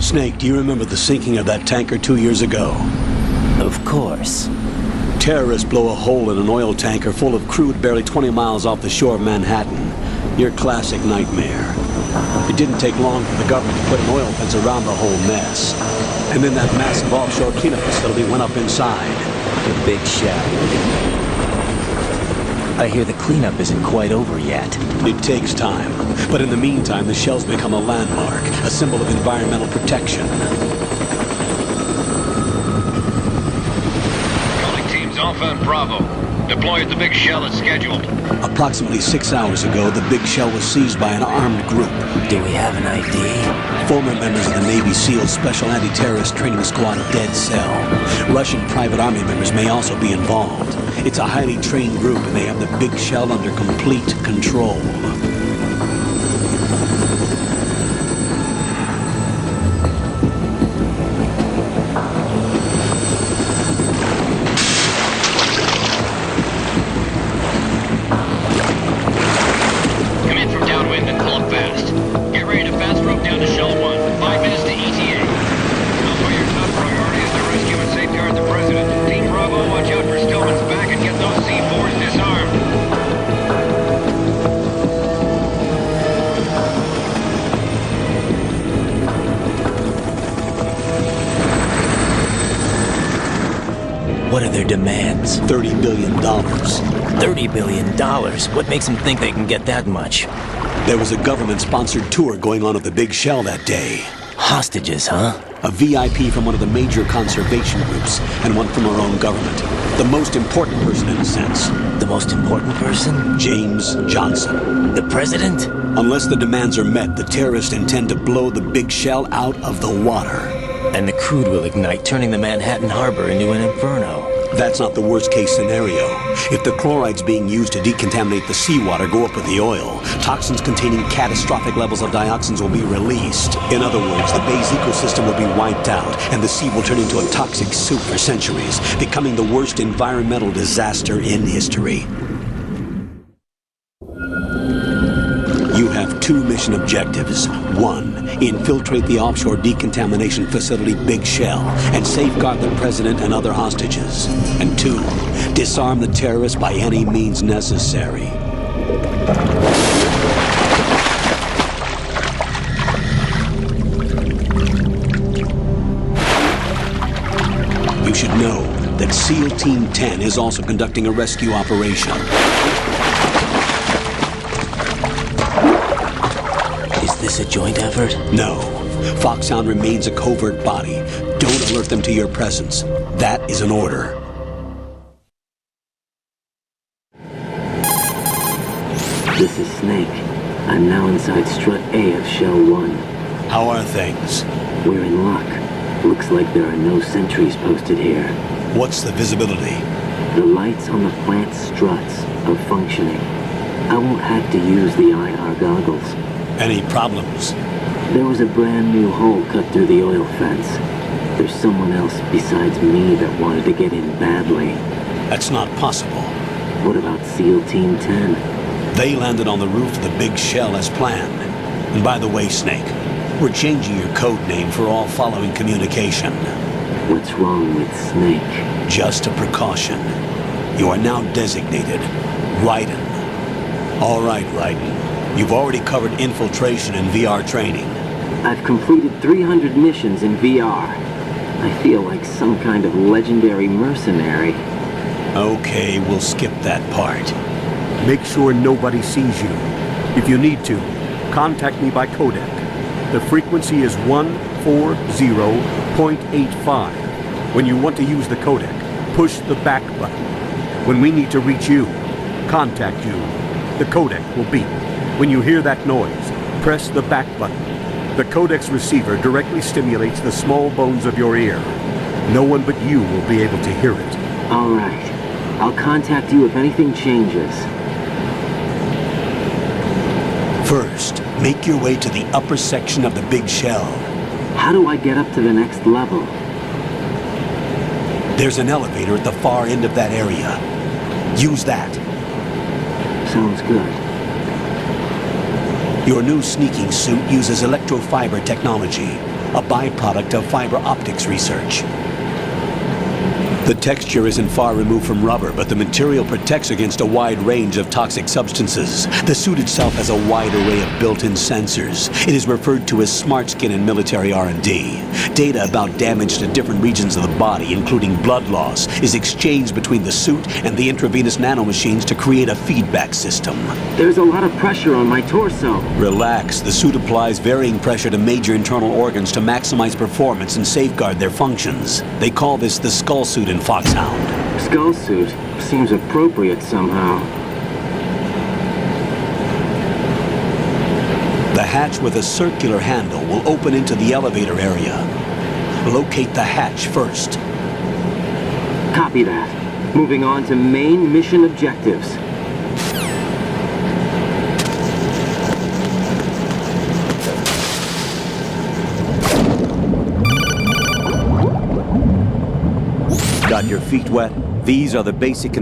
Snake, do you remember the sinking of that tanker 2 years ago? Of course. Terrorists blow a hole in an oil tanker full of crude barely 20 miles off the shore of Manhattan. Your classic nightmare. It didn't take long for the government to put an oil fence around the whole mess. And then that massive offshore cleanup facility went up inside. The big shell. I hear the cleanup isn't quite over yet. It takes time. But in the meantime, the shell's become a landmark, a symbol of environmental protection. Calling teams Alpha and Bravo. Deploy at the big shell as scheduled. Approximately 6 hours ago, the big shell was seized by an armed group. Do we have an ID? Former members of the Navy SEAL Special Anti-Terrorist Training Squad Dead Cell. Russian private army members may also be involved. It's a highly trained group, and they have the big shell under complete control. Come in from downwind and pull up fast. Get ready to fast rope down to Shell 1. 5 minutes to ETA. Also, your top priority is to rescue and safeguard the President. Team Bravo, watch out for Stillman's back and get those C4s disarmed. What are their demands? $30 billion. $30 billion? What makes them think they can get that much? There was a government-sponsored tour going on at the big shell that day. Hostages, huh? A VIP from one of the major conservation groups, and one from our own government. The most important person, in a sense. The most important person? James Johnson. The president? Unless the demands are met, the terrorists intend to blow the big shell out of the water. And the crude will ignite, turning the Manhattan harbor into an inferno. That's not the worst-case scenario. If the chlorides being used to decontaminate the seawater go up with the oil, toxins containing catastrophic levels of dioxins will be released. In other words, the bay's ecosystem will be wiped out, and the sea will turn into a toxic soup for centuries, becoming the worst environmental disaster in history. You have 2 mission objectives. 1, infiltrate the offshore decontamination facility Big Shell and safeguard the president and other hostages. And 2, disarm the terrorists by any means necessary. You should know that SEAL Team 10 is also conducting a rescue operation. Is this a joint effort? No. FOXHOUND remains a covert body. Don't alert them to your presence. That is an order. This is Snake. I'm now inside Strut A of Shell 1. How are things? We're in luck. Looks like there are no sentries posted here. What's the visibility? The lights on the plant struts are functioning. I won't have to use the IR goggles. Any problems? There was a brand new hole cut through the oil fence. There's someone else besides me that wanted to get in badly. That's not possible. What about SEAL Team 10? They landed on the roof of the Big Shell as planned. And by the way, Snake, we're changing your code name for all following communication. What's wrong with Snake? Just a precaution. You are now designated Raiden. All right, Raiden. You've already covered infiltration and VR training. I've completed 300 missions in VR. I feel like some kind of legendary mercenary. Okay, we'll skip that part. Make sure nobody sees you. If you need to, contact me by codec. The frequency is 140.85. When you want to use the codec, push the back button. When we need to reach you, contact you, the codec will beep. When you hear that noise, press the back button. The codec's receiver directly stimulates the small bones of your ear. No one but you will be able to hear it. All right. I'll contact you if anything changes. First, make your way to the upper section of the Big Shell. How do I get up to the next level? There's an elevator at the far end of that area. Use that. Sounds good. Your new sneaking suit uses electrofiber technology. a byproduct of fiber optics research. The texture isn't far removed from rubber, but the material protects against a wide range of toxic substances. The suit itself has a wide array of built-in sensors. It is referred to as smart skin in military R&D. Data about damage to different regions of the body, including blood loss, is exchanged between the suit and the intravenous nanomachines to create a feedback system. There's a lot of pressure on my torso. Relax. The suit applies varying pressure to major internal organs to maximize performance and safeguard their functions. They call this the skull suit in FOXHOUND. Skull suit seems appropriate somehow. The hatch with a circular handle will open into the elevator area. Locate the hatch first. Copy that. Moving on to main mission objectives. Got your feet wet? These are the basic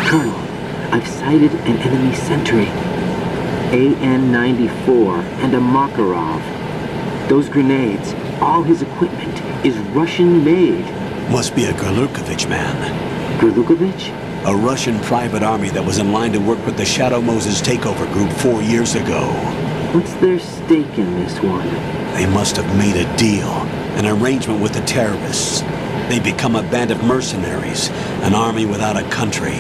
Colonel, I've sighted an enemy sentry. AN-94 and a Makarov. Those grenades, all his equipment, is Russian-made. Must be a Gerlukovich man. Gerlukovich? A Russian private army that was in line to work with the Shadow Moses takeover group 4 years ago. What's their stake in this one? They must have made a deal, an arrangement with the terrorists. They become a band of mercenaries, an army without a country.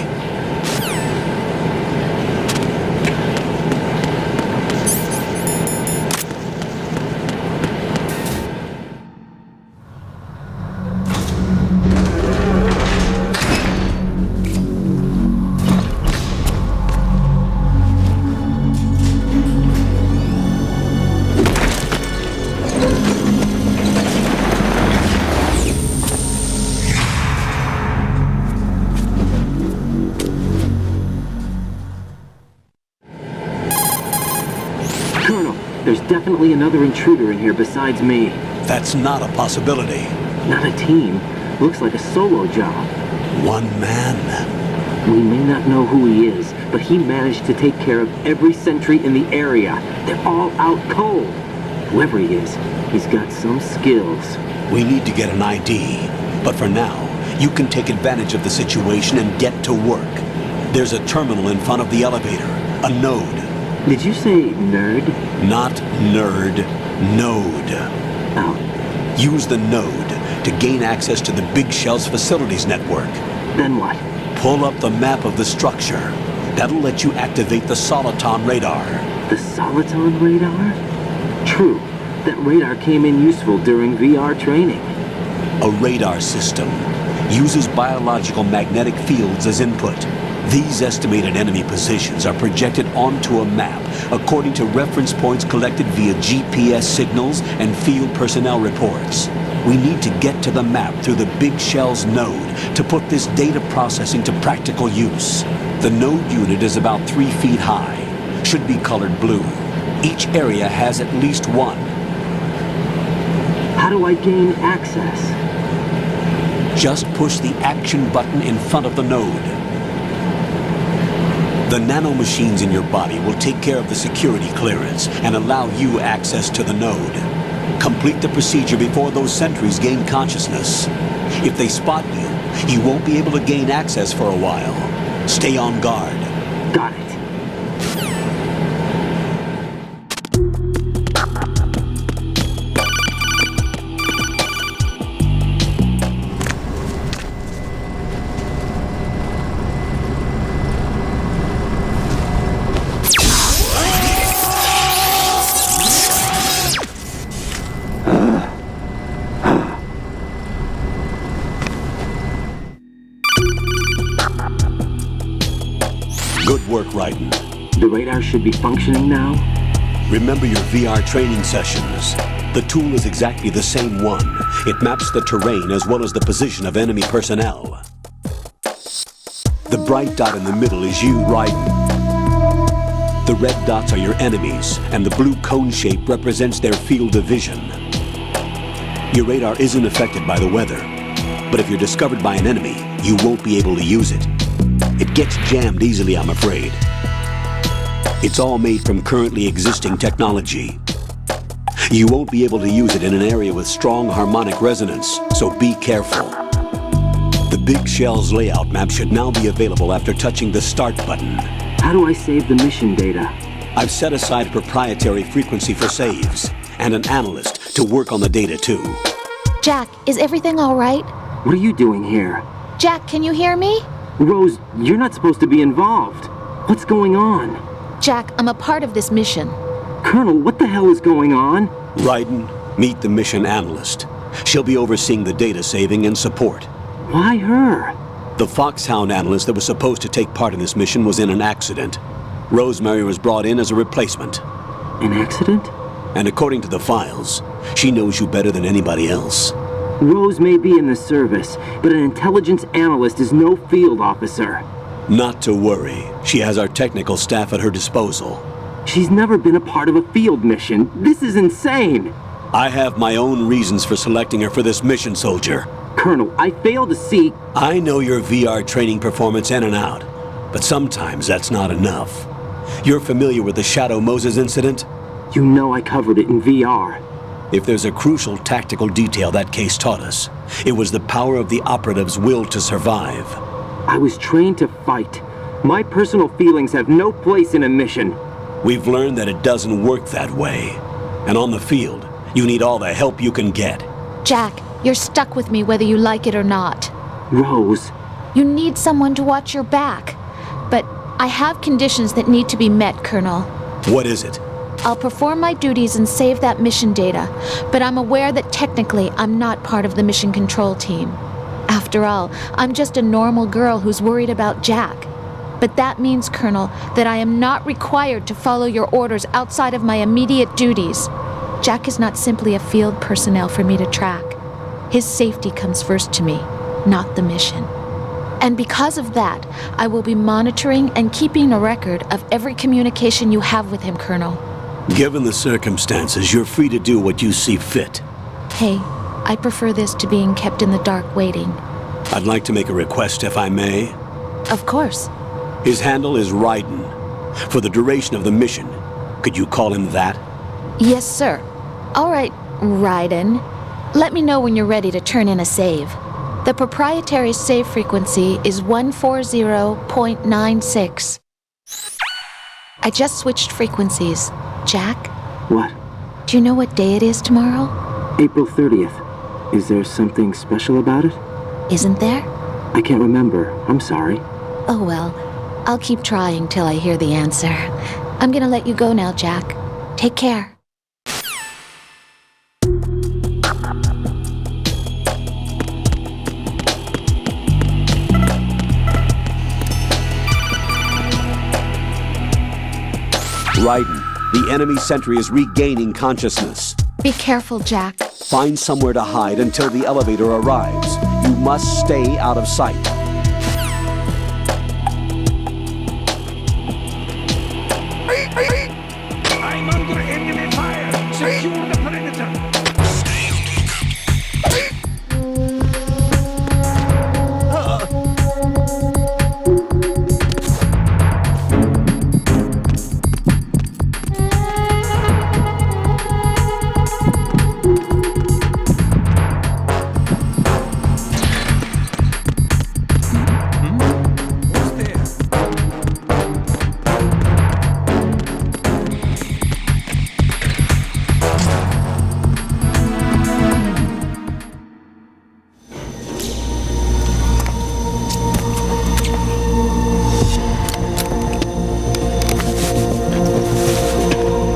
Colonel, there's definitely another intruder in here besides me. That's not a possibility. Not a team. Looks like a solo job. One man. We may not know who he is, but he managed to take care of every sentry in the area. They're all out cold. Whoever he is, he's got some skills. We need to get an ID. But for now, you can take advantage of the situation and get to work. There's a terminal in front of the elevator. A node. Did you say nerd? Not nerd. Node. Oh, Use the node to gain access to the Big Shell's facilities network. then what? Pull up the map of the structure. That'll let you activate the Soliton radar. The Soliton radar? True. That radar came in useful during VR training. A radar system uses biological magnetic fields as input. These estimated enemy positions are projected onto a map according to reference points collected via GPS signals and field personnel reports. We need to get to the map through the Big Shell's node to put this data processing to practical use. The node unit is about 3 feet high, should be colored blue. Each area has at least one. How do I gain access? Just push the action button in front of the node. The nanomachines in your body will take care of the security clearance and allow you access to the node. Complete the procedure before those sentries gain consciousness. If they spot you, you won't be able to gain access for a while. Stay on guard. Got it. work, Raiden. The radar should be functioning now? Remember your VR training sessions. The tool is exactly the same one. It maps the terrain as well as the position of enemy personnel. The bright dot in the middle is you, Raiden. The red dots are your enemies, and the blue cone shape represents their field of vision. Your radar isn't affected by the weather, but if you're discovered by an enemy, you won't be able to use it. It gets jammed easily, I'm afraid. It's all made from currently existing technology. You won't be able to use it in an area with strong harmonic resonance, so be careful. The Big Shell's layout map should now be available after touching the Start button. How do I save the mission data? I've set aside a proprietary frequency for saves, and an analyst to work on the data too. Jack, is everything all right? What are you doing here? Jack, can you hear me? Rose, you're not supposed to be involved. What's going on? Jack, I'm a part of this mission. Colonel, what the hell is going on? Raiden, meet the mission analyst. She'll be overseeing the data saving and support. Why her? The FOXHOUND analyst that was supposed to take part in this mission was in an accident. Rosemary was brought in as a replacement. An accident? And according to the files, she knows you better than anybody else. Rose may be in the service, but an intelligence analyst is no field officer. Not to worry. She has our technical staff at her disposal. She's never been a part of a field mission. This is insane. I have my own reasons for selecting her for this mission, soldier. Colonel, I fail to see... I know your VR training performance in and out, but sometimes that's not enough. You're familiar with the Shadow Moses incident? You know I covered it in VR. If there's a crucial tactical detail that case taught us, it was the power of the operative's will to survive. I was trained to fight. My personal feelings have no place in a mission. We've learned that it doesn't work that way. And on the field, you need all the help you can get. Jack, you're stuck with me whether you like it or not. Rose. You need someone to watch your back. But I have conditions that need to be met, Colonel. What is it? I'll perform my duties and save that mission data, but I'm aware that technically I'm not part of the mission control team. After all, I'm just a normal girl who's worried about Jack. But that means, Colonel, that I am not required to follow your orders outside of my immediate duties. Jack is not simply a field personnel for me to track. His safety comes first to me, not the mission. And because of that, I will be monitoring and keeping a record of every communication you have with him, Colonel. Given the circumstances, you're free to do what you see fit. Hey, I prefer this to being kept in the dark waiting. I'd like to make a request, if I may. Of course. His handle is Raiden. For the duration of the mission, could you call him that? Yes, sir. All right, Raiden. Let me know when you're ready to turn in a save. The proprietary save frequency is 140.96. I just switched frequencies. Jack? What? Do you know what day it is tomorrow? April 30th. Is there something special about it? Isn't there? I can't remember. I'm sorry. Oh well, I'll keep trying till I hear the answer. I'm gonna let you go now, Jack. Take care. Raiden, the enemy sentry is regaining consciousness. Be careful, Jack. Find somewhere to hide until the elevator arrives. You must stay out of sight. I'm under enemy fire. Secure the perimeter.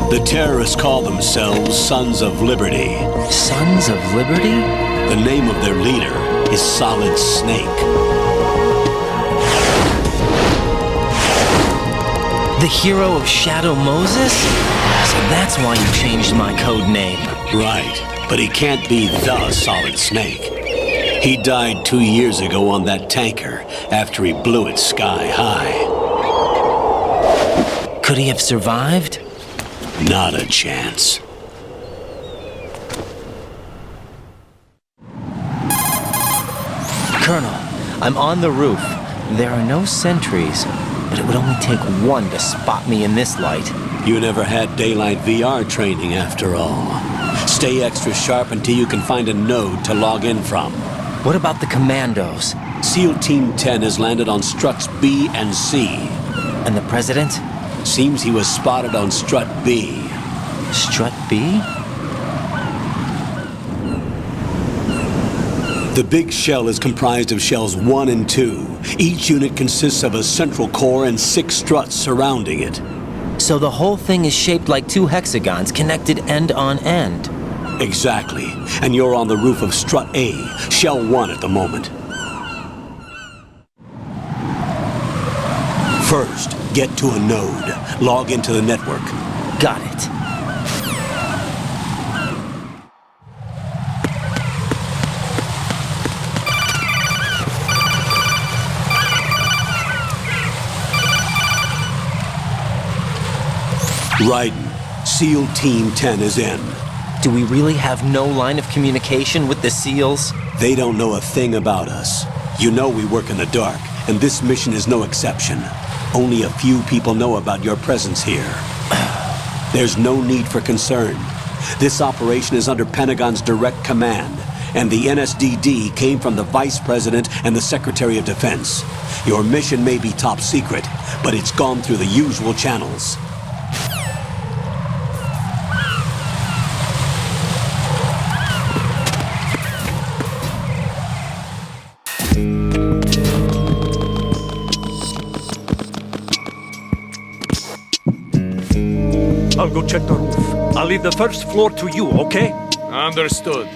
The terrorists call themselves Sons of Liberty. Sons of Liberty? The name of their leader is Solid Snake. The hero of Shadow Moses? So that's why you changed my code name. Right, but he can't be the Solid Snake. He died 2 years ago on that tanker after he blew it sky high. Could he have survived? Not a chance. Colonel, I'm on the roof. There are no sentries, but it would only take one to spot me in this light. You never had daylight VR training after all. Stay extra sharp until you can find a node to log in from. What about the commandos? SEAL Team 10 has landed on struts B and C. And the president? Seems he was spotted on strut B. Strut B? The big shell is comprised of shells 1 and 2. Each unit consists of a central core and 6 struts surrounding it. So the whole thing is shaped like 2 hexagons connected end on end. Exactly. And you're on the roof of strut A, shell 1 at the moment. First, get to a node. Log into the network. Got it. Raiden, SEAL Team 10 is in. Do we really have no line of communication with the SEALs? They don't know a thing about us. You know we work in the dark, and this mission is no exception. Only a few people know about your presence here. There's no need for concern. This operation is under Pentagon's direct command, and the NSDD came from the Vice President and the Secretary of Defense. Your mission may be top secret, but it's gone through the usual channels. I'll go check the roof. I'll leave the first floor to you, okay? Understood.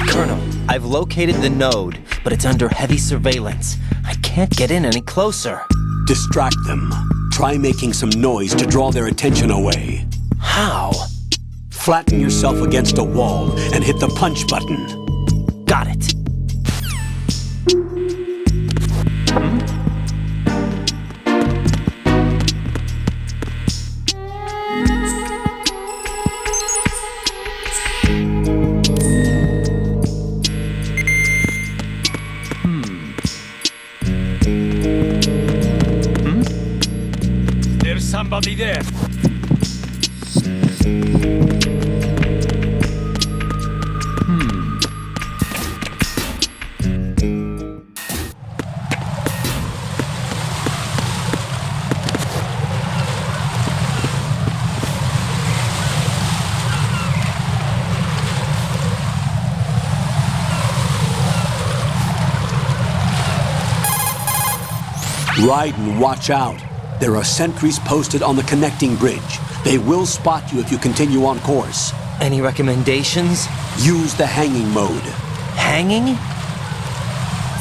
Colonel, I've located the node, but it's under heavy surveillance. I can't get in any closer. Distract them. Try making some noise to draw their attention away. How? Flatten yourself against a wall and hit the punch button. Got it. There's somebody there. Raiden, watch out. There are sentries posted on the connecting bridge. They will spot you if you continue on course. Any recommendations? Use the hanging mode. Hanging?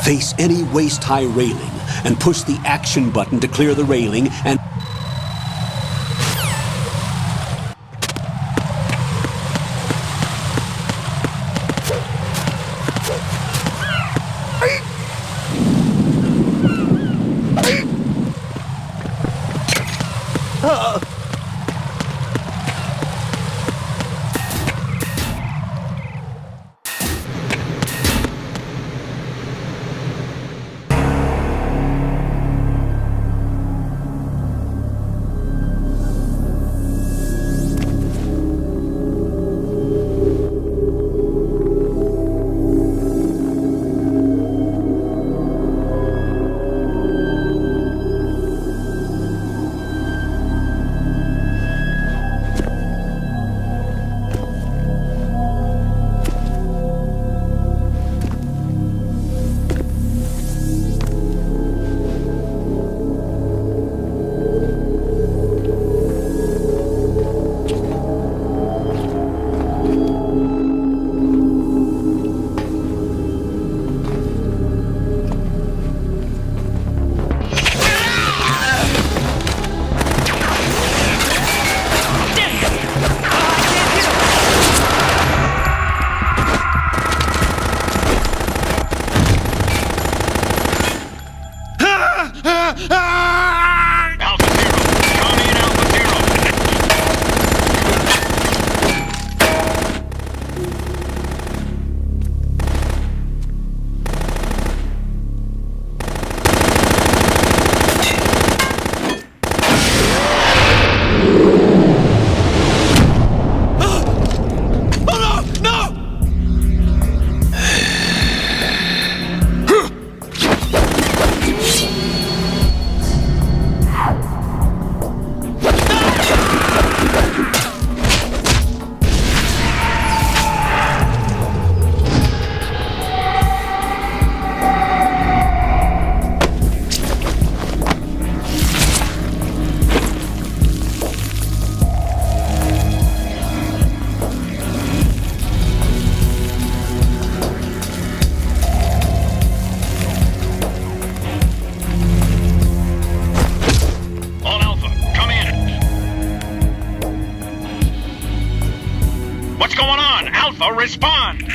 Face any waist-high railing and push the action button to clear the railing and... Alpha, respond!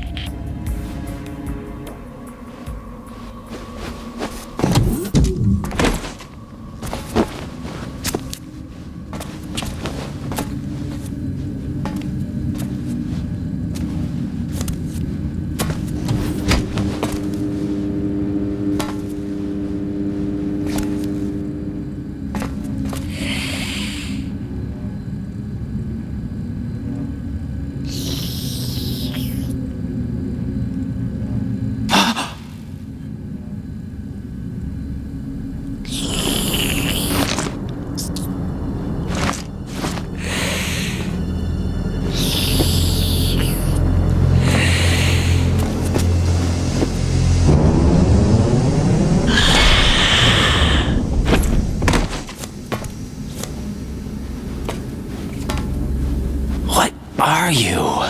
Are you?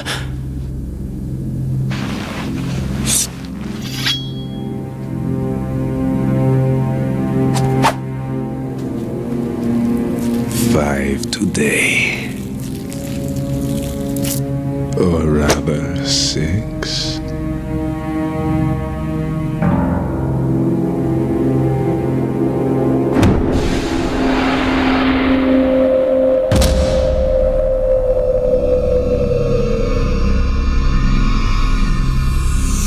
Five today. Or rather, 6.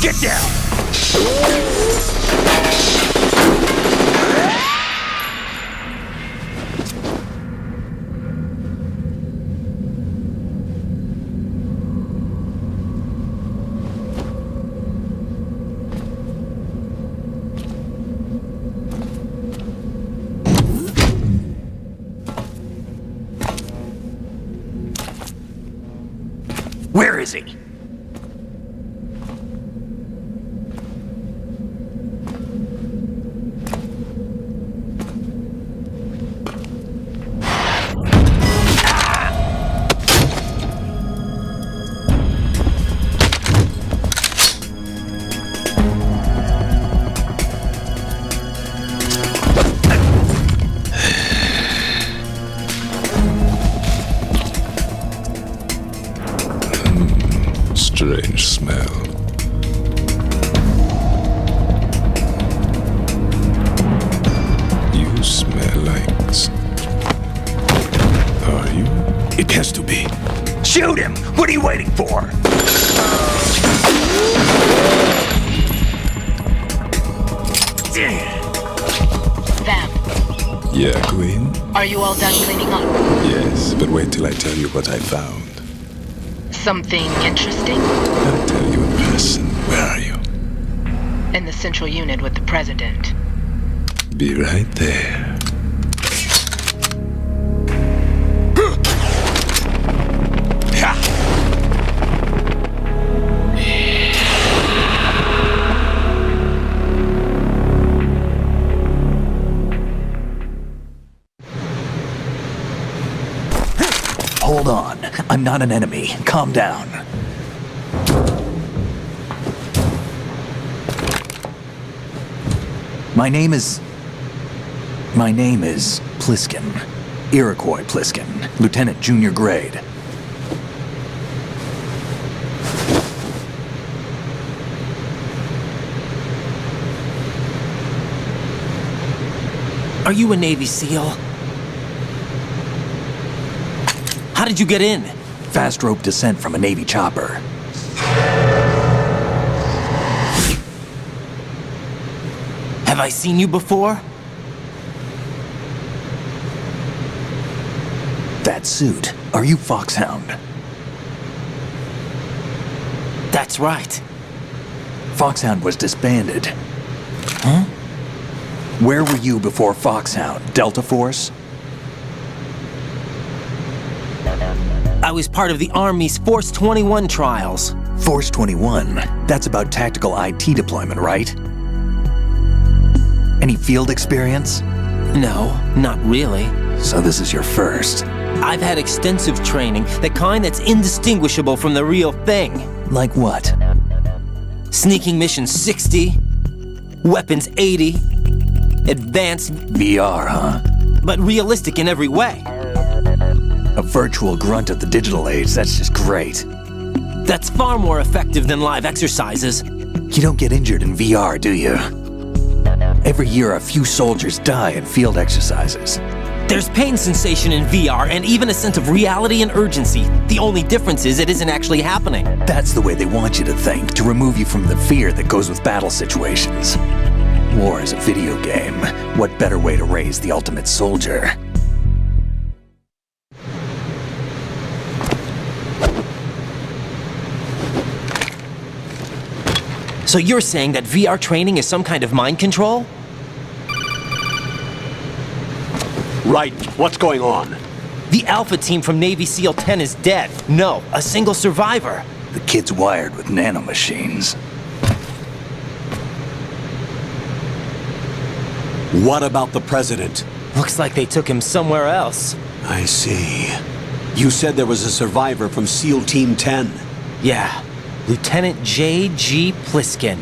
Get down! Where is he? Strange smell. You smell like... Are you? It has to be. Shoot him! What are you waiting for? Vam, Yeah, Queen? are you all done cleaning up? Yes, but wait till I tell you what I found. Something interesting? I'll tell you in person. Where are you? In the central unit with the president. Be right there. Hold on. I'm not an enemy. Calm down. My name is Pliskin. Iroquois Pliskin. Lieutenant Junior Grade. Are you a Navy SEAL? How did you get in? Fast rope descent from a Navy chopper. Have I seen you before? That suit. Are you FOXHOUND? That's right. FOXHOUND was disbanded. Huh? Where were you before FOXHOUND? Delta Force? I was part of the Army's Force 21 trials. Force 21? That's about tactical IT deployment, right? Any field experience? No, not really. So this is your first. I've had extensive training, the kind that's indistinguishable from the real thing. Like what? Sneaking mission 60, weapons 80, advanced, VR, huh? but realistic in every way. A virtual grunt of the digital age, that's just great. That's far more effective than live exercises. You don't get injured in VR, do you? Every year, a few soldiers die in field exercises. There's pain sensation in VR and even a sense of reality and urgency. The only difference is it isn't actually happening. That's the way they want you to think, to remove you from the fear that goes with battle situations. War is a video game. What better way to raise the ultimate soldier? So you're saying that VR training is some kind of mind control? Right, what's going on? The Alpha team from Navy SEAL 10 is dead. No, a single survivor. The kid's wired with nanomachines. What about the president? Looks like they took him somewhere else. I see. You said there was a survivor from SEAL Team 10. Yeah, Lieutenant J.G. Pliskin.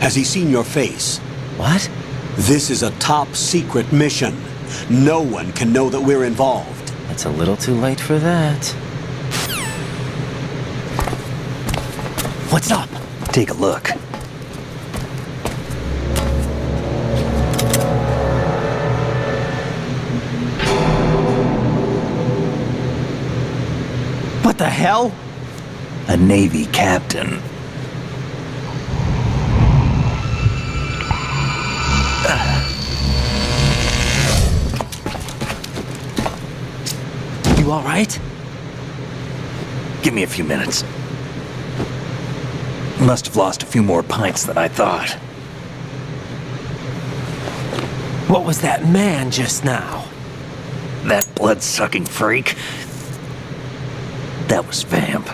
Has he seen your face? What? This is a top secret mission. No one can know that we're involved. It's a little too late for that. What's up? Take a look. What the hell? A Navy captain. You all right? Give me a few minutes. Must have lost a few more pints than I thought. What was that man just now? That blood-sucking freak. That was Vamp.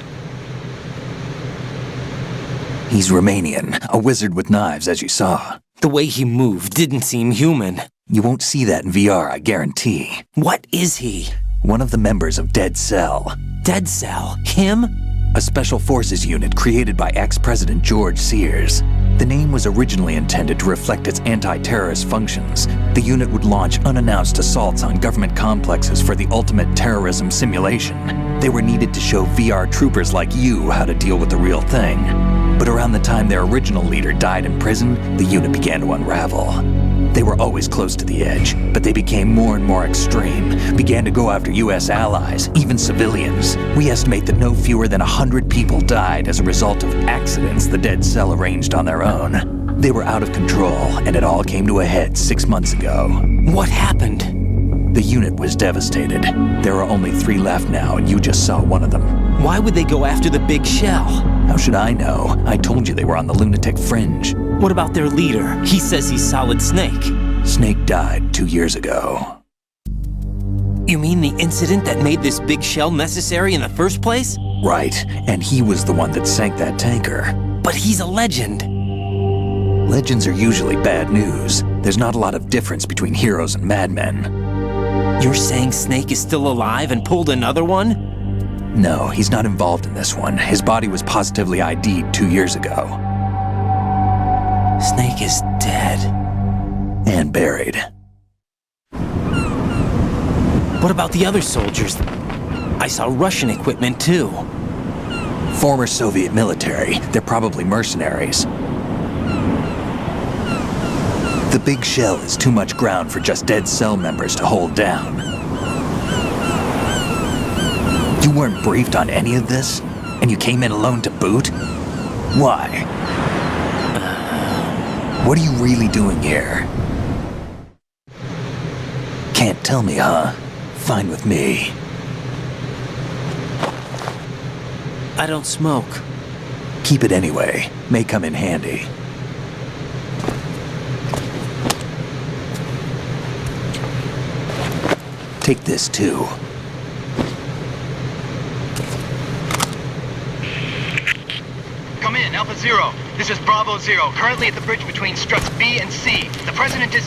He's Romanian, a wizard with knives, as you saw. The way he moved didn't seem human. You won't see that in VR, I guarantee. What is he? One of the members of Dead Cell. Dead Cell? Him? A special forces unit created by ex-President George Sears. The name was originally intended to reflect its anti-terrorist functions. The unit would launch unannounced assaults on government complexes for the ultimate terrorism simulation. They were needed to show VR troopers like you how to deal with the real thing. But around the time their original leader died in prison, the unit began to unravel. They were always close to the edge, but they became more and more extreme, began to go after U.S. allies, even civilians. We estimate that no fewer than 100 people died as a result of accidents the Dead Cell arranged on their own. They were out of control, and it all came to a head 6 months ago. What happened? The unit was devastated. There are only 3 left now, and you just saw one of them. Why would they go after the big shell? How should I know? I told you they were on the lunatic fringe. What about their leader? He says he's Solid Snake. Snake died 2 years ago. You mean the incident that made this big shell necessary in the first place? Right, and he was the one that sank that tanker. But he's a legend. Legends are usually bad news. There's not a lot of difference between heroes and madmen. You're saying Snake is still alive and pulled another one? No, he's not involved in this one. His body was positively ID'd 2 years ago. Snake is dead. And buried. What about the other soldiers? I saw Russian equipment too. Former Soviet military. They're probably mercenaries. The big shell is too much ground for just Dead Cell members to hold down. You weren't briefed on any of this? And you came in alone to boot? Why? What are you really doing here? Can't tell me, huh? Fine with me. I don't smoke. Keep it anyway. May come in handy. Take this too. Come in, Alpha Zero. This is Bravo Zero, currently at the bridge between struts B and C. The President is...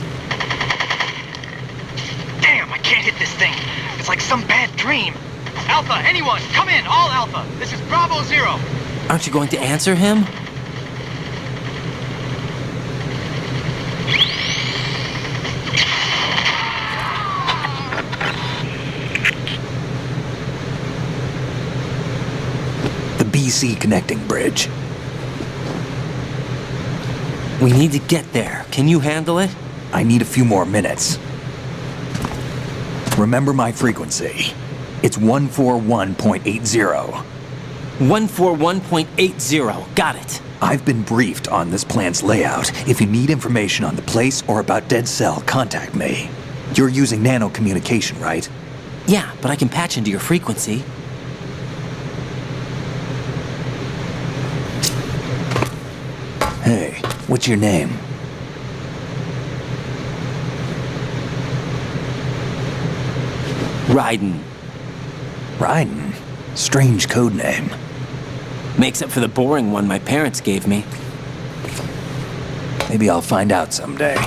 Damn, I can't hit this thing. It's like some bad dream. Alpha, anyone, come in, all Alpha. This is Bravo Zero. Aren't you going to answer him? The PC connecting bridge. We need to get there. Can you handle it? I need a few more minutes. Remember my frequency. It's 141.80. 141.80. Got it. I've been briefed on this plan's layout. If you need information on the place or about Dead Cell, contact me. You're using nano communication, right? Yeah, but I can patch into your frequency. Hey, what's your name? Raiden. Raiden? Strange code name. Makes up for the boring one my parents gave me. Maybe I'll find out someday.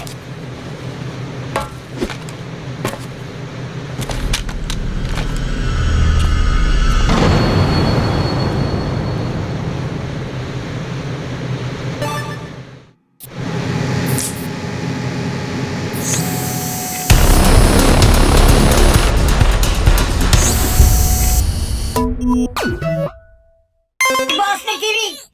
Boss TV!